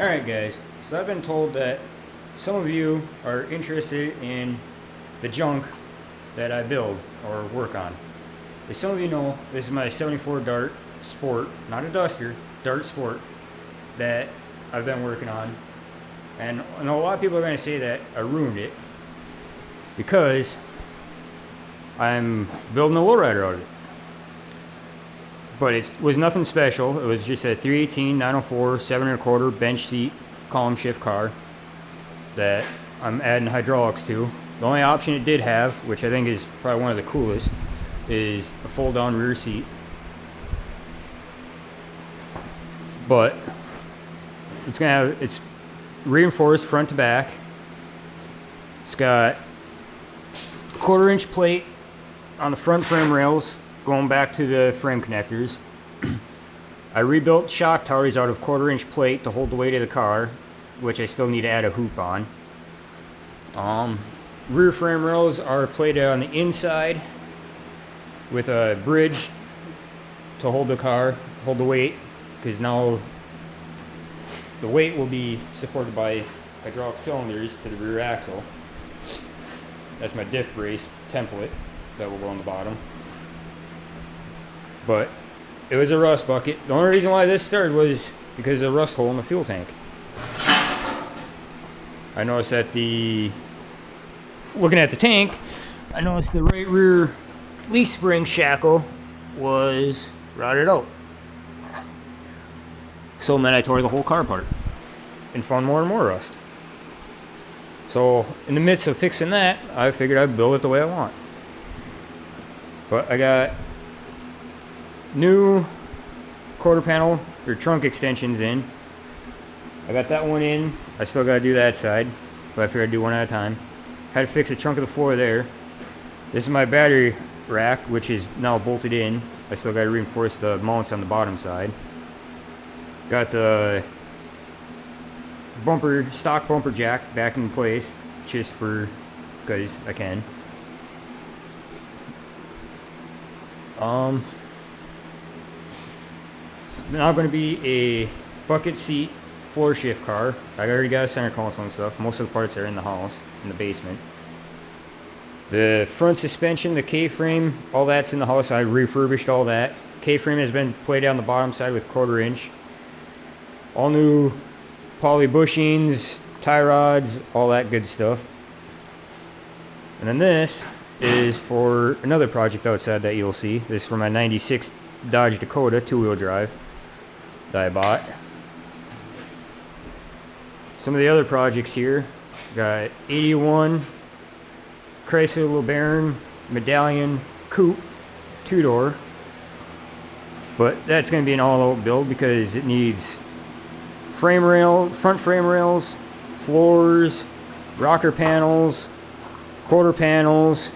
Alright guys, so I've been told that some of you are interested in the junk that I build or work on. As some of you know, this is my 74 Dart Sport, not a Duster, Dart Sport, that I've been working on. And I know a lot of people are going to say that I ruined it because I'm building a lowrider out of it. But it was nothing special. It was just a 318 904 7 1/4 bench seat column shift car that I'm adding hydraulics to. The only option it did have, which I think is probably one of the coolest, is a fold down rear seat. But it's reinforced front to back. It's got 1/4 inch plate on the front frame rails going back to the frame connectors. I rebuilt shock towers out of 1/4 inch plate to hold the weight of the car, which I still need to add a hoop on. Rear frame rails are plated on the inside with a bridge to hold the car, hold the weight, because now the weight will be supported by hydraulic cylinders to the rear axle. That's my diff brace template that will go on the bottom. But it was a rust bucket. The only reason why this started was because of a rust hole in the fuel tank. I noticed that looking at the tank, I noticed the right rear leaf spring shackle was rotted out. So then I tore the whole car apart and found more and more rust. So in the midst of fixing that, I figured I'd build it the way I want. But I got new quarter panel or trunk extensions in. I got that one in. I still got to do that side, but I figured I'd do one at a time. Had to fix the trunk of the floor there. This is my battery rack, which is now bolted in. I still got to reinforce the mounts on the bottom side. Got the stock bumper jack back in place, just for because I can. It's now going to be a bucket seat floor shift car. I already got a center console and stuff. Most of the parts are in the house, in the basement. The front suspension, the K-frame, all that's in the house. I refurbished all that. K-frame has been plated on the bottom side with 1/4 inch. All new poly bushings, tie rods, all that good stuff. And then this is for another project outside that you'll see. This is for my 96 Dodge Dakota 2-wheel drive that I bought. Some of the other projects here, got 81 Chrysler LeBaron Medallion Coupe 2-door. But that's going to be an all-out build because it needs front frame rails, floors, rocker panels, quarter panels.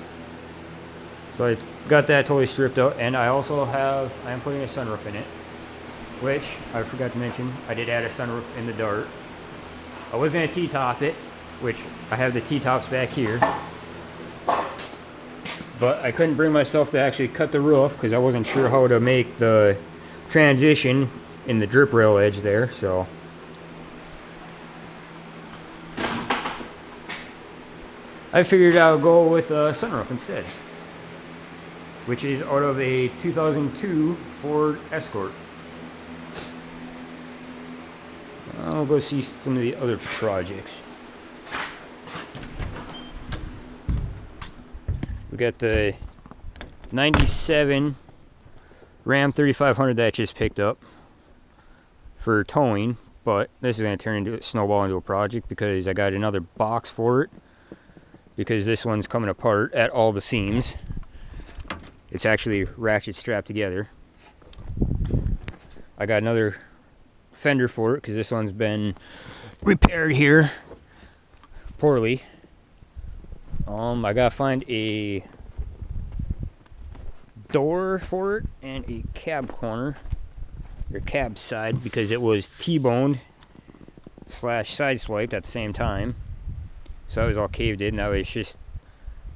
So I got that totally stripped out, and I am putting a sunroof in it, which I forgot to mention. I did add a sunroof in the Dart. I was going to T-top it, which I have the T-tops back here, but I couldn't bring myself to actually cut the roof because I wasn't sure how to make the transition in the drip rail edge there, so I figured I'll go with a sunroof instead, which is out of a 2002 Ford Escort. I'll go see some of the other projects. We got the 97 Ram 3500 that I just picked up for towing, but this is going to turn into a snowball into a project because I got another box for it, because this one's coming apart at all the seams. It's actually ratchet strapped together. I got another fender for it because this one's been repaired here poorly. I gotta find a door for it and a cab corner, or cab side, because it was T-boned / sideswiped at the same time. So I was all caved in. Now it's just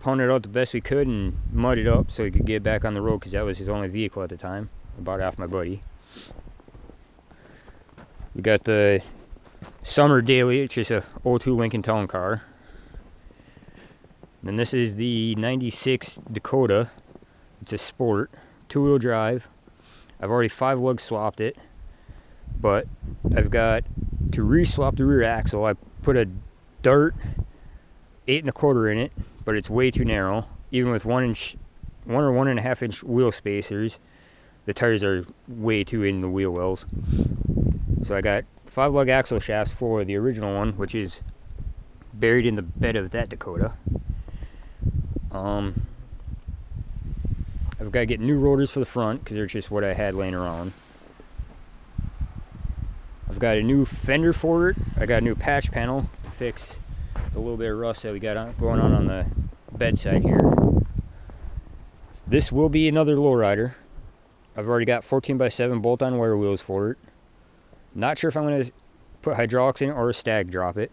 pounded out the best we could and mudded up so he could get back on the road, because that was his only vehicle at the time. I bought it off my buddy. We got the Summer daily. It's just a 02 Lincoln Town car. Then this is the 96 Dakota. It's a sport, 2-wheel drive. I've already 5-lug swapped it, but I've got to re-swap the rear axle. I put a Dart 8 1/4 in it, but it's way too narrow. Even with 1 or 1.5 inch wheel spacers, the tires are way too in the wheel wells. So I got 5-lug axle shafts for the original one, which is buried in the bed of that Dakota. I've got to get new rotors for the front because they're just what I had laying around. I've got a new fender for it. I got a new patch panel to fix the little bit of rust that we got going on the bedside here. This will be another lowrider. I've already got 14x7 bolt-on wire wheels for it. Not sure if I'm going to put hydraulics in it or stag drop it.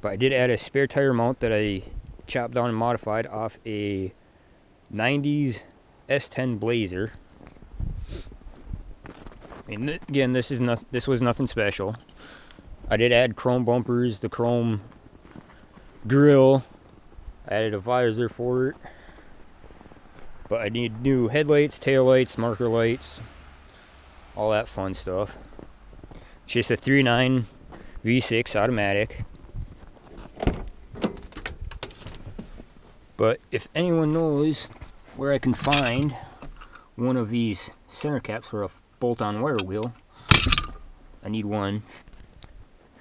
But I did add a spare tire mount that I chopped down and modified off a 90s S10 Blazer. I mean, again, this was nothing special. I did add chrome bumpers, the chrome grill. I added a visor for it. But I need new headlights, taillights, marker lights, all that fun stuff. It's just a 3.9 V6 automatic. But if anyone knows where I can find one of these center caps for a bolt-on wire wheel, I need one.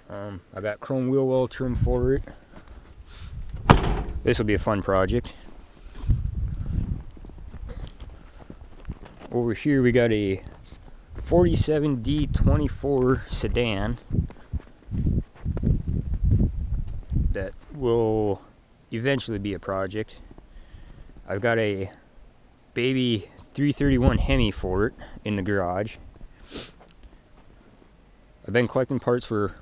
I got chrome wheel well trim for it. This will be a fun project. Over here we got a 47D24 sedan that will eventually be a project. I've got a baby 331 Hemi for it in the garage. I've been collecting parts for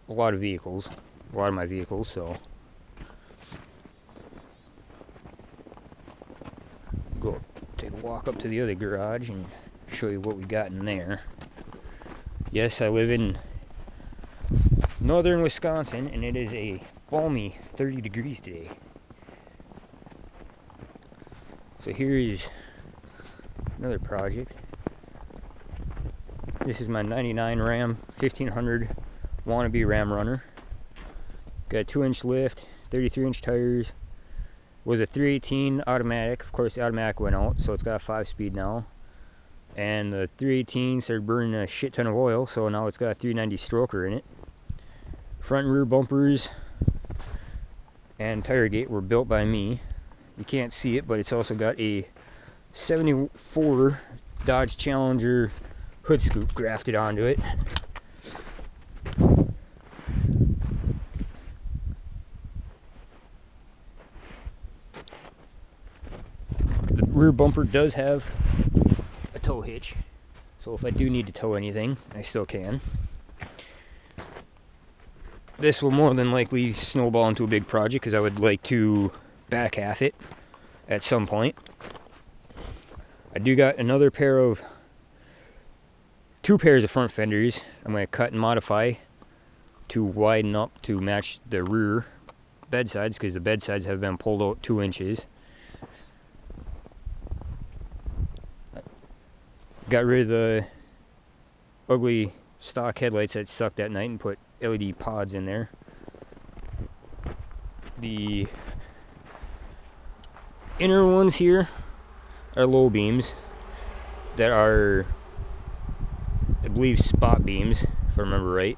a lot of my vehicles, so go take a walk up to the other garage and show you what we got in there. Yes, I live in northern Wisconsin and it is a balmy 30 degrees today. So here is another project. This is my 99 Ram 1500 wannabe Ram Runner. Got a 2-inch lift, 33-inch tires. Was a 318 automatic. Of course, the automatic went out, so it's got a 5-speed now. And the 318 started burning a shit ton of oil, so now it's got a 390 stroker in it. Front and rear bumpers and tire gate were built by me. You can't see it, but it's also got a 74 Dodge Challenger hood scoop grafted onto it. The rear bumper does have a tow hitch, so if I do need to tow anything, I still can. This will more than likely snowball into a big project because I would like to back half it at some point. I do got two pairs of front fenders I'm going to cut and modify to widen up to match the rear bedsides because the bedsides have been pulled out 2 inches. Got rid of the ugly stock headlights that sucked that night and put LED pods in there. The inner ones here are low beams that are, I believe, spot beams, if I remember right.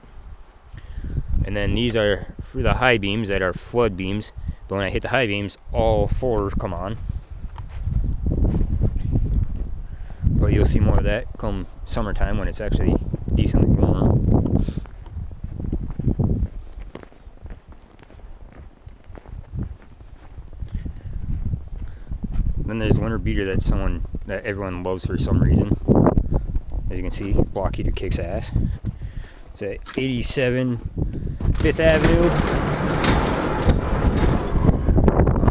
And then these are for the high beams that are flood beams. But when I hit the high beams, all 4 come on. But you'll see more of that come summertime when it's actually decently warm. Then there's the winter beater that everyone loves for some reason. As you can see, block heater kicks ass. It's a 87 5th Avenue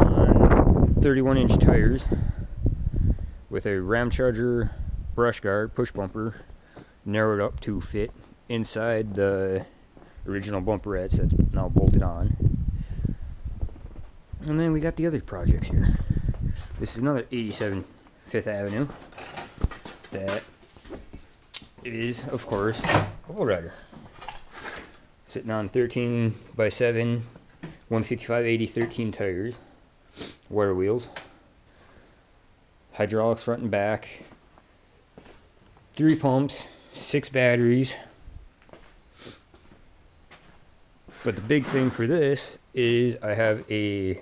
on 31-inch tires with a Ram Charger brush guard, push bumper, narrowed up to fit inside the original bumperette that's now bolted on. And then we got the other projects here. This is another 87 5th Avenue. That is, of course, a Lowrider. Sitting on 13x7, 155/80 13 tires, wire wheels, hydraulics front and back, 3 pumps, 6 batteries. But the big thing for this is I have I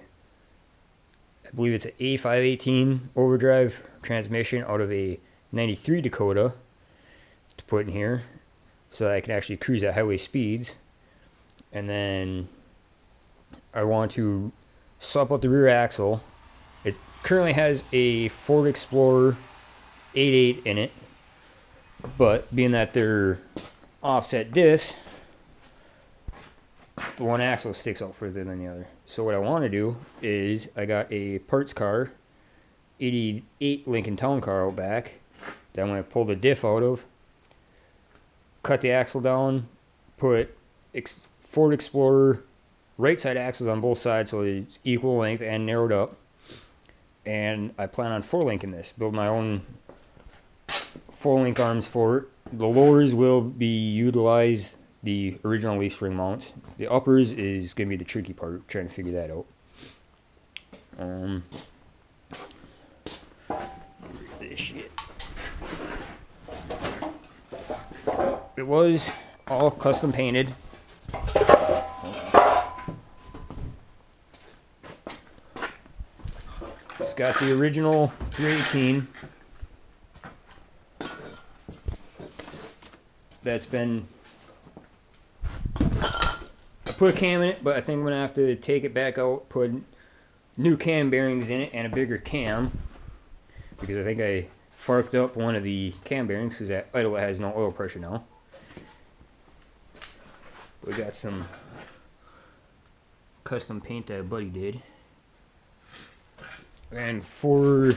believe it's an A518 overdrive transmission out of a 93 Dakota to put in here so that I can actually cruise at highway speeds. And then I want to swap out the rear axle. It currently has a Ford Explorer 8.8 in it, but being that they're offset diffs, the one axle sticks out further than the other. So what I want to do is I got a parts car, 88 Lincoln Town Car out back that I'm going to pull the diff out of, cut the axle down, put Ford Explorer right side axles on both sides so it's equal length and narrowed up. And I plan on 4-linking this, build my own 4-link arms for it. The lowers will be utilized the original leaf spring mounts. The uppers is going to be the tricky part, trying to figure that out. This shit. It was all custom painted. It's got the original 318 that's been, I put a cam in it, but I think I'm going to have to take it back out, put new cam bearings in it and a bigger cam, because I think I farked up one of the cam bearings because that idle has no oil pressure now. We got some custom paint that a buddy did. And for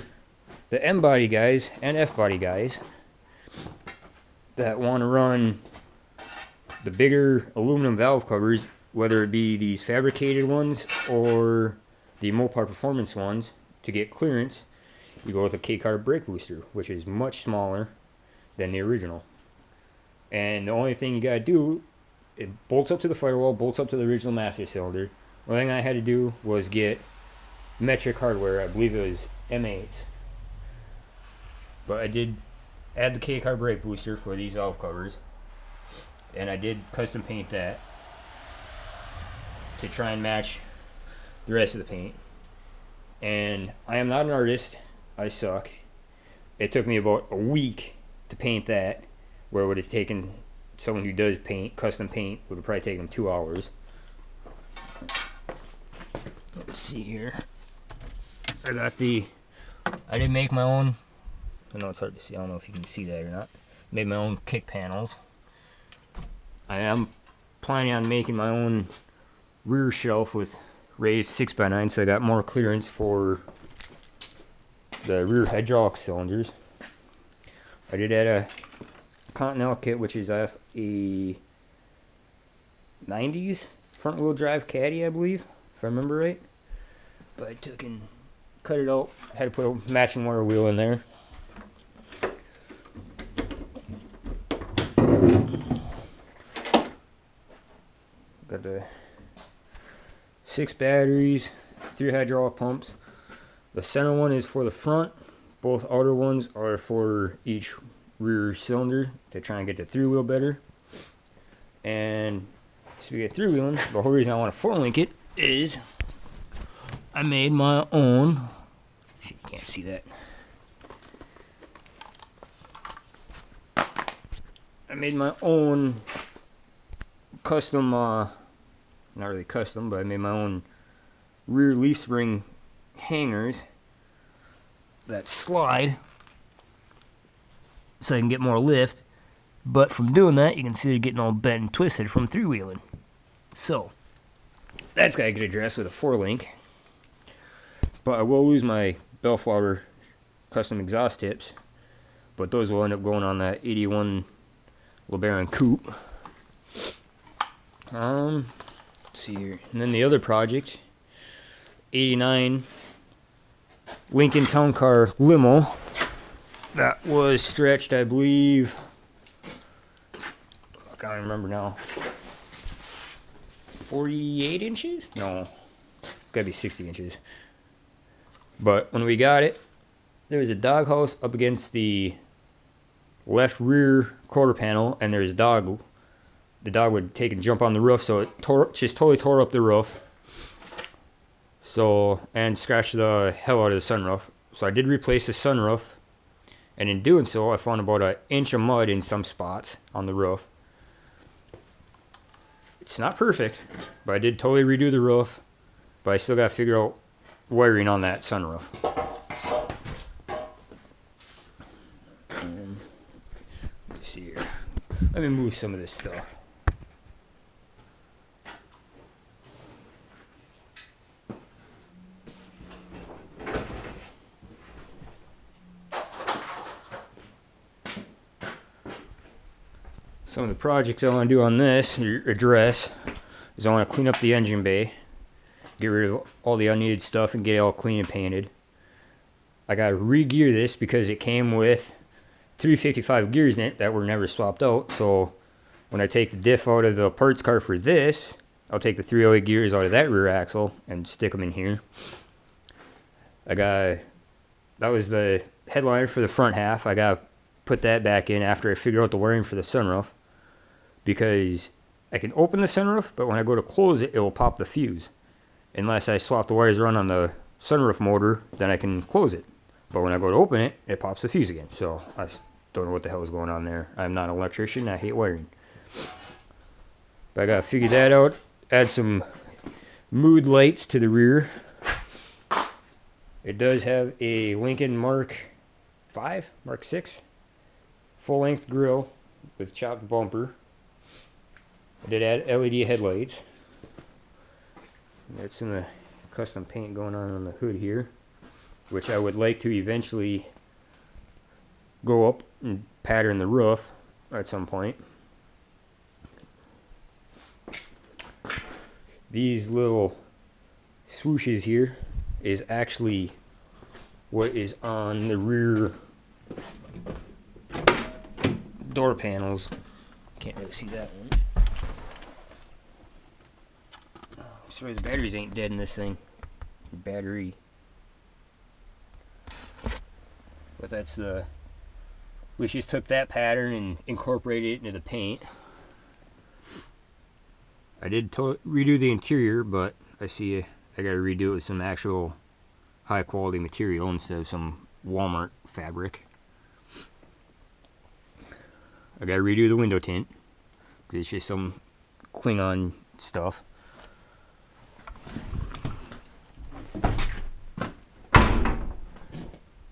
the M body guys and F body guys that want to run the bigger aluminum valve covers, whether it be these fabricated ones or the Mopar performance ones, to get clearance, you go with a K-carb brake booster, which is much smaller than the original. And the only thing you gotta do, it bolts up to the firewall, bolts up to the original master cylinder. The only thing I had to do was get metric hardware. I believe it was M8. But I did add the K-carb brake booster for these valve covers, and I did custom paint that to try and match the rest of the paint. And I am not an artist, I suck. It took me about a week to paint that, where it would have taken someone who does paint, custom paint, would have probably taken them 2 hours. Let's see here. I did make my own, I know it's hard to see, I don't know if you can see that or not. Made my own kick panels. I am planning on making my own rear shelf with raised 6x9, so I got more clearance for the rear hydraulic cylinders. I did add a Continental kit, which is a 90s front wheel drive caddy, I believe, if I remember right. But I took and cut it out, had to put a matching wire wheel in there. Got the 6 batteries, 3 hydraulic pumps. The center one is for the front. Both outer ones are for each rear cylinder to try and get the 3-wheel better. And speaking of 3-wheeling, the whole reason I want to 4-link it is I made my own. Shit, you can't see that. I made my own custom, not really custom, but I made my own rear leaf spring hangers that slide so I can get more lift. But from doing that, you can see they're getting all bent and twisted from 3-wheeling. So that's got to get addressed with a 4-link. But I will lose my Bellflower custom exhaust tips, but those will end up going on that 81 LeBaron coupe. let's see here. And then the other project, 89 Lincoln Town Car Limo. That was stretched, I believe, I can't remember now, 48 inches? No, it's gotta be 60 inches. But when we got it, there was a doghouse up against the left rear quarter panel, and there's a dog. The dog would take and jump on the roof, so it just totally tore up the roof. So, and scratched the hell out of the sunroof. So I did replace the sunroof, and in doing so, I found about an inch of mud in some spots on the roof. It's not perfect, but I did totally redo the roof, but I still got to figure out wiring on that sunroof. Let's see here. Let me move some of this stuff. Some of the projects I want to do on this address is I want to clean up the engine bay, get rid of all the unneeded stuff, and get it all clean and painted. I got to re-gear this because it came with 355 gears in it that were never swapped out. So when I take the diff out of the parts car for this, I'll take the 308 gears out of that rear axle and stick them in here. That was the headliner for the front half. I got to put that back in after I figure out the wiring for the sunroof, because I can open the sunroof, but when I go to close it, it will pop the fuse. Unless I swap the wires around on the sunroof motor, then I can close it. But when I go to open it, it pops the fuse again. So I don't know what the hell is going on there. I'm not an electrician. I hate wiring. But I got to figure that out. Add some mood lights to the rear. It does have a Lincoln Mark 6 full-length grille with chopped bumper. I did add LED headlights. That's in the custom paint going on the hood here, which I would like to eventually go up and pattern the roof at some point. These little swooshes here is actually what is on the rear door panels. Can't really see that one. Sorry, the batteries ain't dead in this thing. Battery. But that's the... We just took that pattern and incorporated it into the paint. I did redo the interior, but I see I gotta redo it with some actual high quality material instead of some Walmart fabric. I gotta redo the window tint, because it's just some Klingon stuff.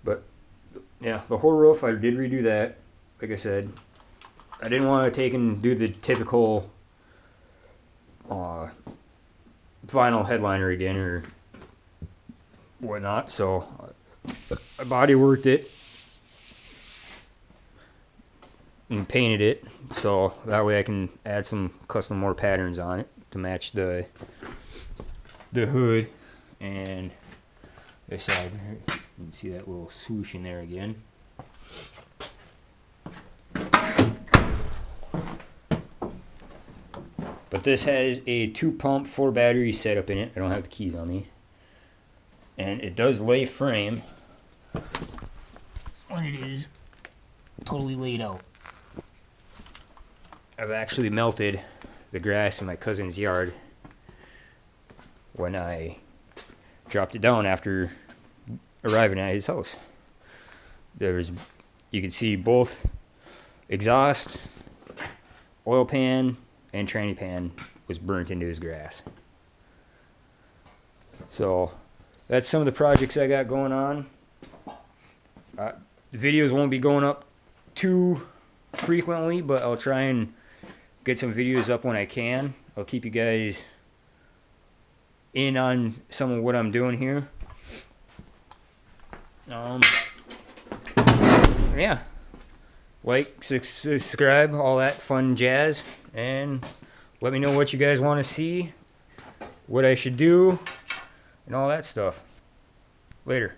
But yeah, the whole roof, I did redo that. Like I said, I didn't want to take and do the typical vinyl headliner again or whatnot, so I body worked it and painted it, so that way I can add some custom more patterns on it to match the hood and the side. You can see that little swoosh in there again. But this has a 2-pump 4-battery setup in it. I don't have the keys on me. And it does lay frame when it is totally laid out. I've actually melted the grass in my cousin's yard when I dropped it down after arriving at his house. You can see both exhaust, oil pan, and tranny pan was burnt into his grass. So that's some of the projects I got going on. The videos won't be going up too frequently, but I'll try and get some videos up when I can. I'll keep you guys in on some of what I'm doing here. Yeah, like, subscribe, all that fun jazz, and Let me know what you guys want to see, what I should do, and all that stuff. Later.